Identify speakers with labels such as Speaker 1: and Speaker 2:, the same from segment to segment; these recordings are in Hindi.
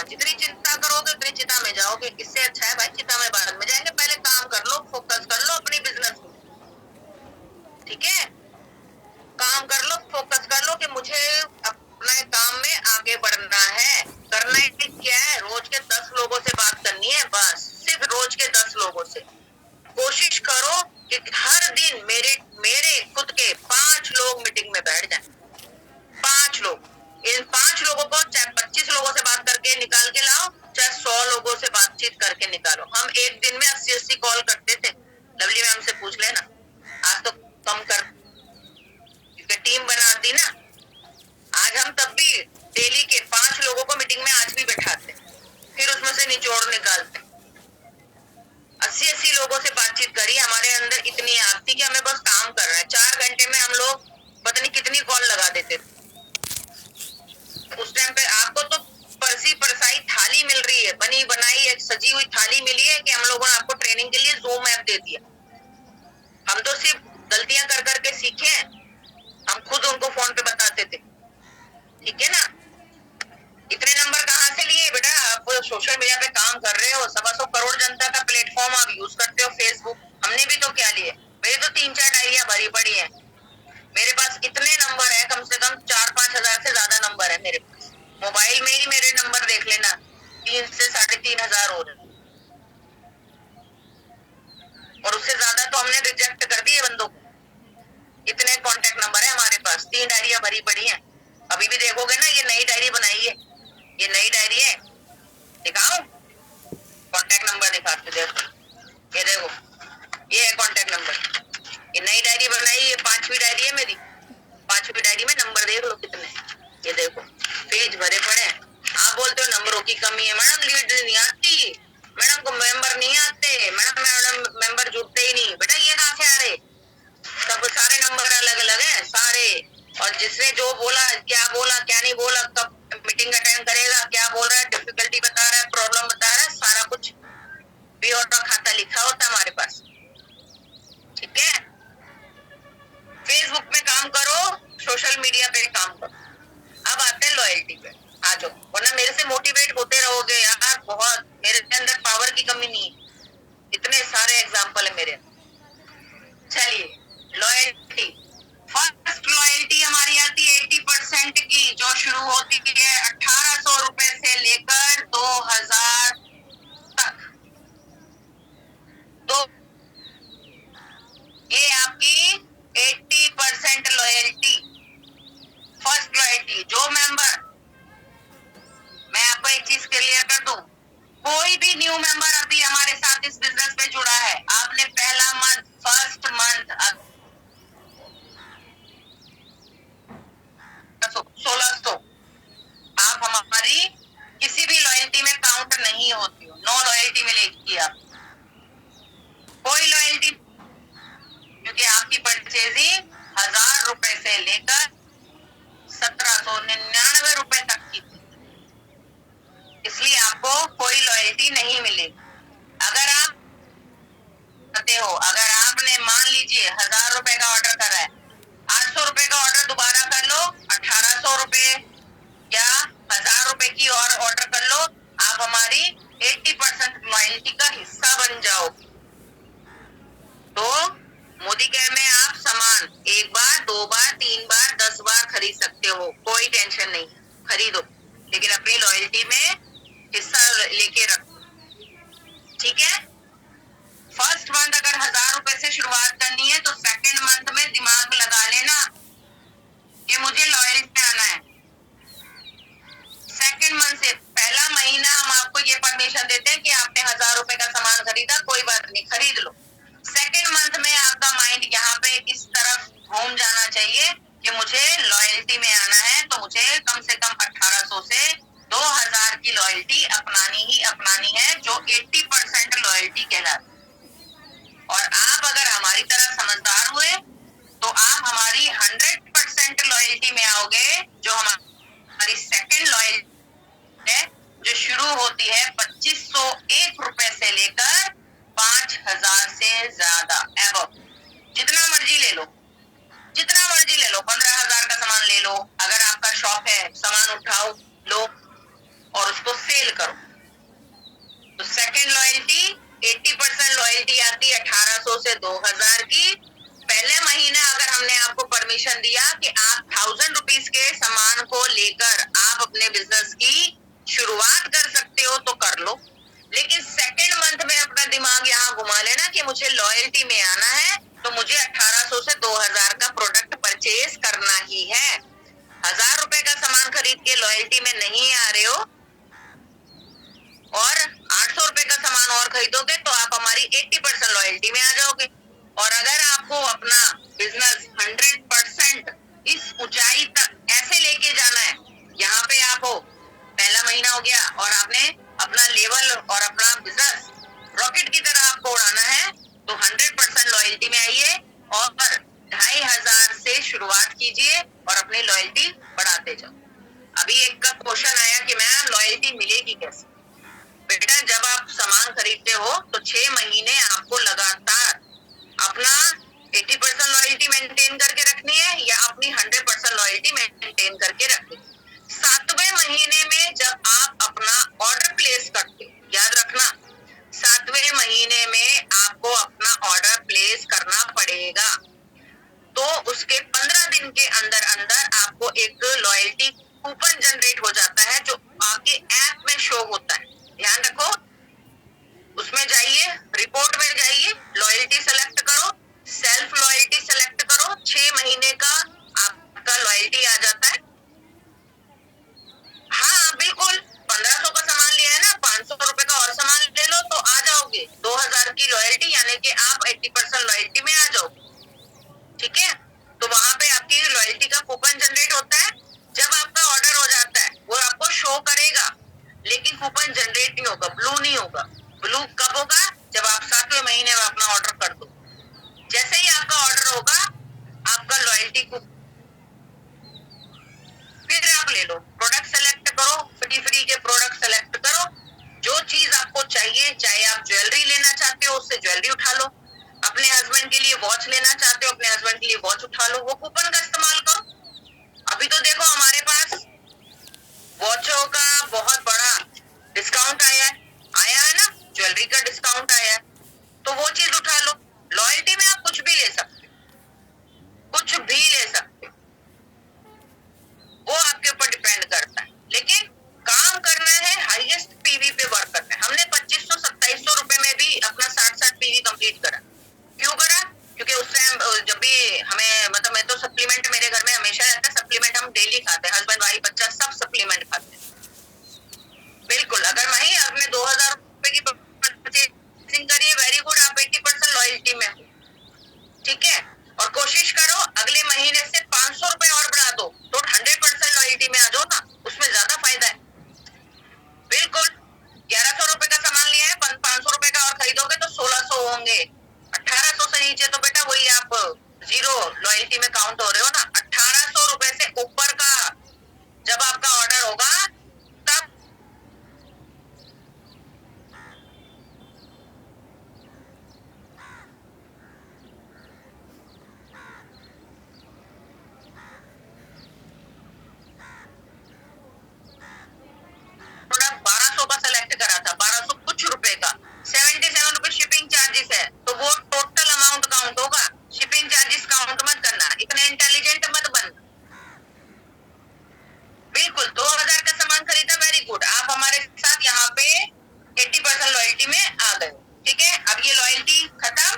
Speaker 1: हाँ, जितनी चिंता करोगे उतनी चिता में जाओगे। इससे अच्छा है भाई चिता में बाद में जाएंगे, पहले काम कर लो, फोकस कर लो अपनी बिजनेस में, ठीक है। काम कर लो, फोकस कर लो कि मुझे अपने काम में आगे बढ़ना है। करना ही क्या है, रोज के 10 लोगों से बात करनी है, बस सिर्फ रोज के 10 लोगों से। कोशिश करो कि हर दिन मेरे मेरे खुद के 5 लोग मीटिंग में बैठ जाएं। 5 लोग, इन 5 लोगों को चाहे 25 लोगों से बात करके निकाल के लाओ, चाहे 100 लोगों से बातचीत करके निकालो। हम एक दिन में 80-80 कॉल करते थे, लवली मैम से पूछ लेना। आज तो कम कर, क्योंकि टीम बनाती ना। आज हम तब भी डेली के 5 लोगों को मीटिंग में आज भी बैठाते, फिर उसमें से निचोड़ निकालते। 80-80 लोगों से बातचीत करी, हमारे अंदर इतनी आग थी कि हमें बस काम करना है। 4 घंटे में हम लोग पता नहीं कितनी कॉल लगा देते थे। उस टाइम पे आपको तो परसी परसाई थाली मिल रही है, बनी बनाई एक सजी हुई थाली मिली है कि हम लोगों ने आपको ट्रेनिंग के लिए ज़ूम ऐप दे दिया। हम तो सिर्फ गलतियां कर करके सीखे हैं, हम खुद उनको फोन पे बताते थे, ठीक है ना। इतने नंबर कहाँ से लिए बेटा, आप सोशल मीडिया पे काम कर रहे हो, 125 करोड़ जनता का प्लेटफॉर्म आप यूज करते हो फेसबुक। हमने भी तो क्या लिए, मेरी तो 3-4 डायरिया भरी पड़ी है। मेरे पास इतने नंबर है, कम से कम 4-5 हजार से ज्यादा नंबर है मेरे पास। मोबाइल में ही मेरे नंबर देख लेना, 3 से 3.5 हजार हो रहे, और उससे ज्यादा तो हमने रिजेक्ट कर दिए बंदों को। इतने कांटेक्ट नंबर है हमारे पास, 3 डायरिया भरी पड़ी हैं। अभी भी देखोगे ना, ये नई डायरी बनाई है, ये नई डायरी है, दिखाऊं कांटेक्ट नंबर, दिखाते देखो, ये देखो, ये है कांटेक्ट नंबर। ये नई डायरी बनाई, ये 5वीं डायरी है मेरी। 5वीं डायरी में नंबर देख लो कितने, ये देखो पेज भरे पड़े हैं। आप बोलते हो नंबरों की कमी है, मैडम लीड नहीं आती, मैडम को मेंबर नहीं आते, मैडम मेंबर जुड़ते ही नहीं। बेटा ये कहाँ से आ रहे, सब सारे नंबर अलग अलग हैं सारे। और जिसने जो बोला, क्या बोला क्या नहीं बोला, कब मीटिंग अटेंड करेगा, क्या बोल रहा है, डिफिकल्टी बता रहा है, प्रॉब्लम बता रहा है, सारा कुछ पीओ का खाता लिखा होता है हमारे पास, ठीक है। फेसबुक में काम करो, सोशल मीडिया पे काम करो। अब आते हैं लॉयल्टी पे, आ जाओ, वरना मेरे से मोटिवेट होते रहोगे यार। बहुत, मेरे अंदर पावर की कमी नहीं है, इतने सारे एग्जाम्पल है मेरे। चलिए, लॉयल्टी, फर्स्ट लॉयल्टी हमारी आती है 80% की, जो शुरू होती है 1800 रुपए से लेकर 2000 तक। तो ये आपकी 80% लॉयल्टी, फर्स्ट लॉयल्टी। जो मेंबर, मैं आपको एक चीज क्लियर कर दूं, कोई भी न्यू मेंबर अभी हमारे साथ इस बिजनेस में जुड़ा है, आपने पहला मंथ, फर्स्ट मंथ 1600, आप हमारी किसी भी लॉयल्टी में काउंट नहीं होती हो, नो लॉयल्टी मिलेगी आप, कोई लॉयल्टी, क्योंकि आपकी परचेजिंग 1000 रुपए से लेकर 1799 रुपए तक की, इसलिए आपको कोई लॉयल्टी नहीं मिलेगी। अगर आप करते हो, अगर आपने मान लीजिए 1000 रुपए का ऑर्डर करा है, 800 रुपए का ऑर्डर दोबारा कर लो, 1800 रुपए या 1000 रुपए की और ऑर्डर कर लो, आप हमारी 80% लॉयल्टी का हिस्सा बन जाओ। तो मोदी केयर में आप सामान 1 बार, 2 बार, 3 बार, 10 बार खरीद सकते हो, कोई टेंशन नहीं, खरीदो, लेकिन अपनी लॉयल्टी में हिस्सा लेके रखो, ठीक है। फर्स्ट मंथ अगर 1000 रुपए से शुरुआत करनी है, तो सेकंड मंथ में दिमाग लगा लेना कि मुझे लॉयल्टी में आना है। सेकंड मंथ से पहला महीना हम आपको ये परमिशन देते हैं कि आपने 1000 रुपए का सामान खरीदा, कोई बात नहीं, खरीद लो। सेकंड मंथ में आपका माइंड यहाँ पे इस तरफ घूम जाना चाहिए कि मुझे लॉयल्टी में आना है, तो मुझे कम से कम 1800 से 2000 की लॉयल्टी अपनानी ही अपनानी है, जो 80% लॉयल्टी कहलाती है। और आप अगर हमारी तरह समझदार हुए तो आप हमारी 100% लॉयल्टी में आओगे, जो हमारी सेकंड लॉयल्टी है, जो शुरू होती है 2501 रुपए से लेकर 5000 से ज्यादा एबव। जितना मर्जी ले लो, जितना मर्जी ले लो, 15000 का सामान ले लो, अगर आपका शॉप है, सामान उठाओ लो, और उसको सेल करो। तो सेकंड लॉयल्टी 80% लॉयल्टी आती है 1800 से 2000 की। पहले महीने अगर हमने आपको परमिशन दिया कि आप 1000 रुपीज के सामान को लेकर आप अपने बिजनेस की शुरुआत कर सकते हो तो कर लो, लेकिन सेकंड मंथ में अपना दिमाग यहाँ घुमा लेना कि मुझे लॉयल्टी में आना है तो मुझे 1800 से 2000 का प्रोडक्ट परचेज करना ही है। 1000 रुपए का सामान खरीद के लॉयल्टी में नहीं आ रहे हो और 800 रुपए का सामान और खरीदोगे तो आप हमारी 80% लॉयल्टी में आ जाओगे। और अगर आपको अपना बिजनेस 100% इस ऊंचाई तक ऐसे लेके जाना है, यहाँ पे आप हो, पहला महीना हो गया और आपने अपना लेवल और अपना बिजनेस रॉकेट की तरह आपको उड़ाना है, तो 100% लॉयल्टी में आइए और 2500 से शुरुआत कीजिए और अपनी लॉयल्टी बढ़ाते जाओ। अभी एक का क्वेश्चन आया कि मैम लॉयल्टी मिलेगी कैसे? बेटा, जब आप सामान खरीदते हो तो 6 महीने आपको लगातार अपना 80% लॉयल्टी मेंटेन करके रखनी है या अपनी 100% लॉयल्टी मेंटेन करके रखनी है। 7वें महीने में जब आप अपना ऑर्डर प्लेस करते हो, याद रखना 7वें महीने में आपको अपना ऑर्डर प्लेस करना पड़ेगा, तो उसके 15 दिन के अंदर अंदर आपको एक लॉयल्टी कूपन जनरेट हो जाता है जो आपके ऐप में शो होता है। ध्यान रखो, उसमें जाइए, रिपोर्ट में जाइए, लॉयल्टी सेलेक्ट करो, सेल्फ लॉयल्टी सेलेक्ट करो, 6 महीने का आपका लॉयल्टी आ जाता है। हाँ बिल्कुल, 1500 का सामान लिया है ना, 500 रुपए का और सामान ले लो तो आ जाओगे 2000 की लॉयल्टी, यानी कि आप 80% लॉयल्टी में आ जाओगे। ठीक है, तो वहां पे आपकी लॉयल्टी का कूपन जनरेट होता है। जब आपका ऑर्डर हो जाता है वो आपको शो करेगा, लेकिन कूपन जनरेट नहीं होगा, ब्लू नहीं होगा। ब्लू कब होगा? जब आप 7वें महीने में अपना ऑर्डर कर दो। जैसे ही आपका ऑर्डर होगा, आपका लॉयल्टी कूपन फिर आप ले लो, प्रोडक्ट सेलेक्ट करो, फ्री के प्रोडक्ट सेलेक्ट करो, जो चीज आपको चाहिए, चाहे आप ज्वेलरी लेना चाहते हो उससे ज्वेलरी उठा लो, अपने हस्बैंड के लिए वॉच लेना चाहते हो अपने हस्बैंड के लिए वॉच उठा लो, वो कूपन का इस्तेमाल करो। अभी तो देखो हमारे पास वॉचों का बहुत बड़ा डिस्काउंट आया है ना, ज्वेलरी का डिस्काउंट आया है, तो वो चीज उठा लो। लॉयल्टी में आप कुछ भी ले सकते हो, कुछ भी ले सकते हो, वो आपके ऊपर डिपेंड करता है, लेकिन काम करना है, हाईएस्ट पीवी पे वर्क करना है। हमने 2500-2700 रुपए में भी अपना 60 पीवी कंप्लीट करा। क्यों करा? क्योंकि उस टाइम जब भी हमें, मतलब मैं तो सप्लीमेंट मेरे घर में हमेशा रहता है, सप्लीमेंट हम डेली खाते हैं, हस्बैंड वाइफ बच्चा सब सप्लीमेंट खाते हैं। बिल्कुल, अगर वही आपने 2000 रुपए की परचेजिंग करी है, वेरी गुड, आप 80% लॉयल्टी में हो। ठीक है, और कोशिश करो अगले महीने से 500 रुपए और बढ़ा दो तो 100% लॉयल्टी में आ जाओ ना, उसमें ज्यादा फायदा है। बिल्कुल, 1100 रुपए का सामान लिया है, 500 रुपए का और खरीदोगे तो 1600 होंगे। 1800 से नीचे तो बेटा वही आप जीरो लॉयल्टी में काउंट हो रहे हो ना। 1800 रुपए से ऊपर का जब आपका ऑर्डर होगा तब प्रोडक्ट 1200 का सेलेक्ट करा था, 1200 कुछ रुपए का, 77 रुपए शिपिंग चार्जेस है, तो वो टोटल अमाउंट काउंट होगा, शिपिंग चार्जेस काउंट मत करना, इतने इंटेलिजेंट मत बनना। बिल्कुल, 2000 का सामान खरीदा, वेरी गुड, आप हमारे साथ यहाँ पे 80% लॉयल्टी में आ गए। ठीक है, अब ये लॉयल्टी खत्म,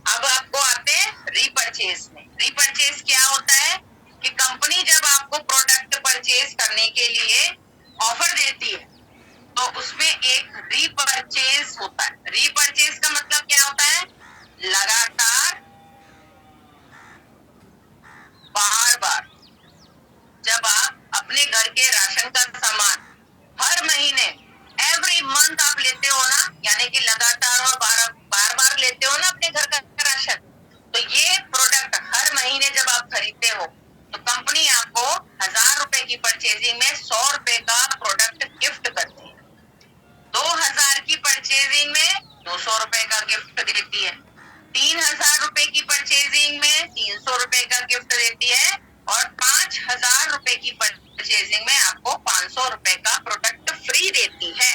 Speaker 1: अब आपको आते हैं रीपरचेज में। रीपरचेज क्या होता है कि कंपनी जब आपको प्रोडक्ट परचेज करने के लिए ऑफर देती है तो उसमें एक रीपरचेज होता है। रीपरचेज का मतलब क्या होता है? लगातार बार बार जब आप अपने घर के राशन का सामान हर महीने, एवरी मंथ आप लेते हो ना, यानी कि लगातार और बार बार लेते हो ना अपने घर का राशन, तो ये प्रोडक्ट हर महीने जब आप खरीदते हो तो कंपनी आपको 1000 रुपए की परचेजिंग में 100 रुपए का प्रोडक्ट गिफ्ट करती है। 2000 की परचेजिंग में 200 रुपए का गिफ्ट देती है, 3000 रुपए की परचेजिंग में 300 रुपए का गिफ्ट देती है, और 5000 रुपए की परचेजिंग में आपको 500 रुपए का प्रोडक्ट भी देती है।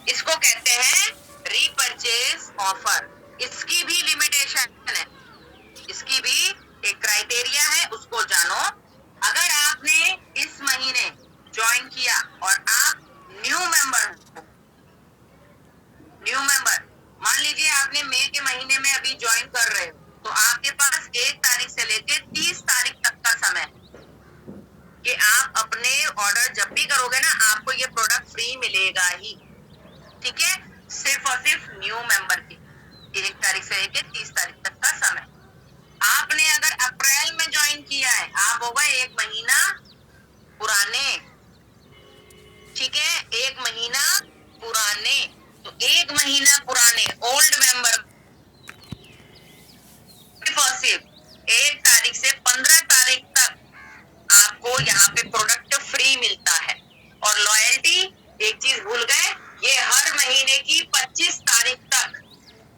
Speaker 1: इसको कहते हैं रीपरचेज ऑफर। इसकी भी लिमिटेशन है, इसकी भी एक क्राइटेरिया है, उसको जानो। अगर आपने इस महीने ज्वाइन किया और आप न्यू मेंबर मान लीजिए आपने मई के महीने में अभी ज्वाइन कर रहे हो, तो आपके पास 1 तारीख से लेके 30 तारीख तक का समय कि आप अपने ऑर्डर जब भी करोगे ना, आपको ये प्रोडक्ट फ्री मिलेगा ही। ठीक है, सिर्फ और सिर्फ न्यू मेंबर की 1 तारीख से लेके 30 तारीख तक का समय। आपने अगर अप्रैल में ज्वाइन किया है, आप हो गए 1 महीना पुराने। ठीक है, 1 महीना पुराने, तो 1 महीना पुराने ओल्ड मेंबर सिर्फ 1 तारीख से 15 तारीख तक आपको यहाँ पे प्रोडक्ट फ्री मिलता है। और लॉयल्टी, एक चीज भूल गए, ये हर महीने की 25 तारीख तक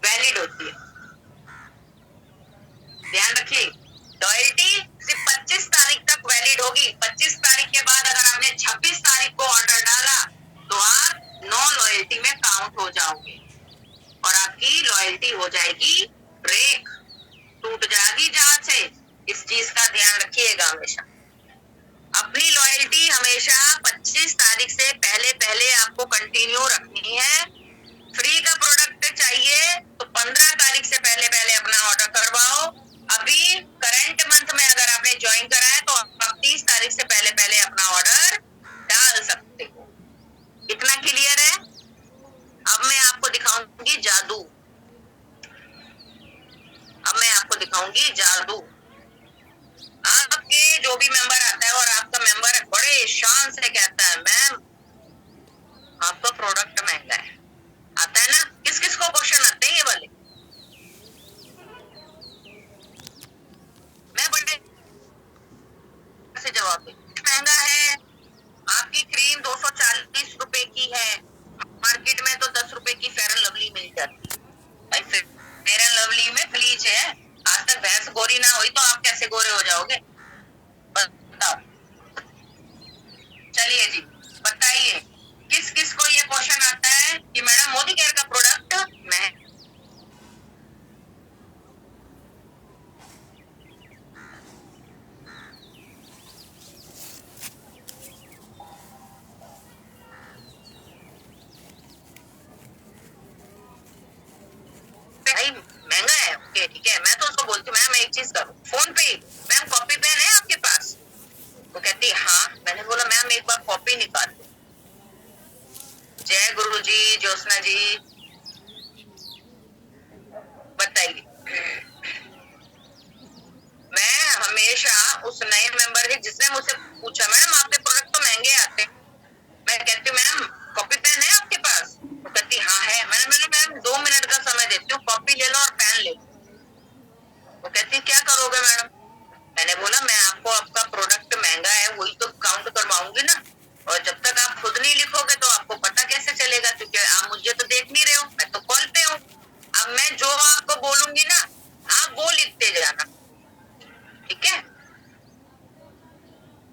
Speaker 1: वैलिड होती है। ध्यान रखिए, लॉयल्टी सिर्फ 25 तारीख तक वैलिड होगी। 25 तारीख के बाद अगर आपने 26 तारीख को ऑर्डर डाला तो आप नो लॉयल्टी में काउंट हो जाओगे और आपकी लॉयल्टी हो जाएगी ब्रेक, टूट जाएगी जहां से। इस चीज का ध्यान रखिएगा हमेशा। अपनी लॉयल्टी हमेशा 25 तारीख से पहले पहले आपको कंटिन्यू रखनी है। फ्री का प्रोडक्ट चाहिए तो 15 तारीख से पहले पहले अपना ऑर्डर करवाओ। अभी करंट मंथ में अगर आपने ज्वाइन करा है तो आप 30 तारीख से पहले पहले अपना ऑर्डर डाल सकते हो। इतना क्लियर है? अब मैं आपको दिखाऊंगी जादू। आपके जो भी मेंबर आता है और आपका मेंबर बड़े शान से कहता है मैम आपका प्रोडक्ट महंगा है, आता है ना? किस किस को क्वेश्चन आते हैं ये वाले? मैं बड़े से जवाब दूं, महंगा है। आपकी क्रीम 240 रुपए की है, मार्केट में तो 10 रुपए की फेयर एंड लवली मिल जाती है। फेयर एंड लवली में ब्लीच है। आज तक भैंस गोरी ना हुई तो आप कैसे गोरे हो जाओगे बताओ? चलिए जी, बताइए किस किस को ये क्वेश्चन आता है कि मैडम मोदी केयर का प्रोडक्ट महंगा। महंगा है, ओके ठीक है। मैं तो उसको बोलती हूँ मैम एक चीज करो, फोन पे मैम कॉपी पेन है आपके पास? वो कहती हाँ। मैंने बोला मैम एक बार कॉपी निकाल लो। जय गुरु जी, ज्योत्सना जी बताइए। मैं हमेशा उस नए मेंबर के जिसने मुझसे पूछा मैडम आपके प्रोडक्ट तो महंगे आते, मैं कहती हूँ मैम कॉपी पेन है आपके पास? वो कहती हाँ है। मैंने मैम 2 मिनट का समय देती हूँ, कॉपी ले लो और पेन ले लो। वो कहती क्या करोगे मैडम? मैंने बोला मैं आपको आपका प्रोडक्ट महंगा है वही तो काउंट करवाऊंगी ना, और जब तक आप खुद नहीं लिखोगे तो आपको पता कैसे चलेगा, क्योंकि आप मुझे तो देख नहीं रहे हो, मैं तो कॉल पे हूँ। अब मैं जो आपको बोलूंगी ना आप वो लिखते जाना, ठीक है?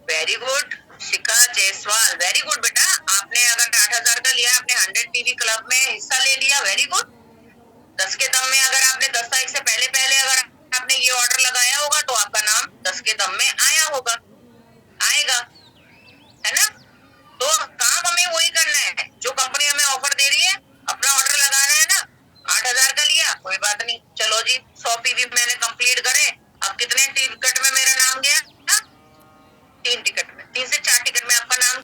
Speaker 1: वेरी गुड शिखा जायसवाल, वेरी गुड बेटा। आपने अगर 8,000 का लिया, आपने 100 टीवी क्लब में हिस्सा ले लिया, वेरी गुड। 10 के दम में अगर आपने 10 तारीख से पहले पहले अगर आपने ये ऑर्डर लगाया होगा तो आपका नाम 10 के दम में आया होगा, आएगा, है ना? तो काम हमें वही करना है जो कंपनी हमें ऑफर दे रही है, अपना ऑर्डर लगाना है ना। 8,000 का लिया, कोई बात नहीं, चलो जी 100 पीवी मैंने कंप्लीट करे। अब कितने टिकट में मेरा नाम गया? 3 टिकट में, 3 से 4 टिकट में आपका नाम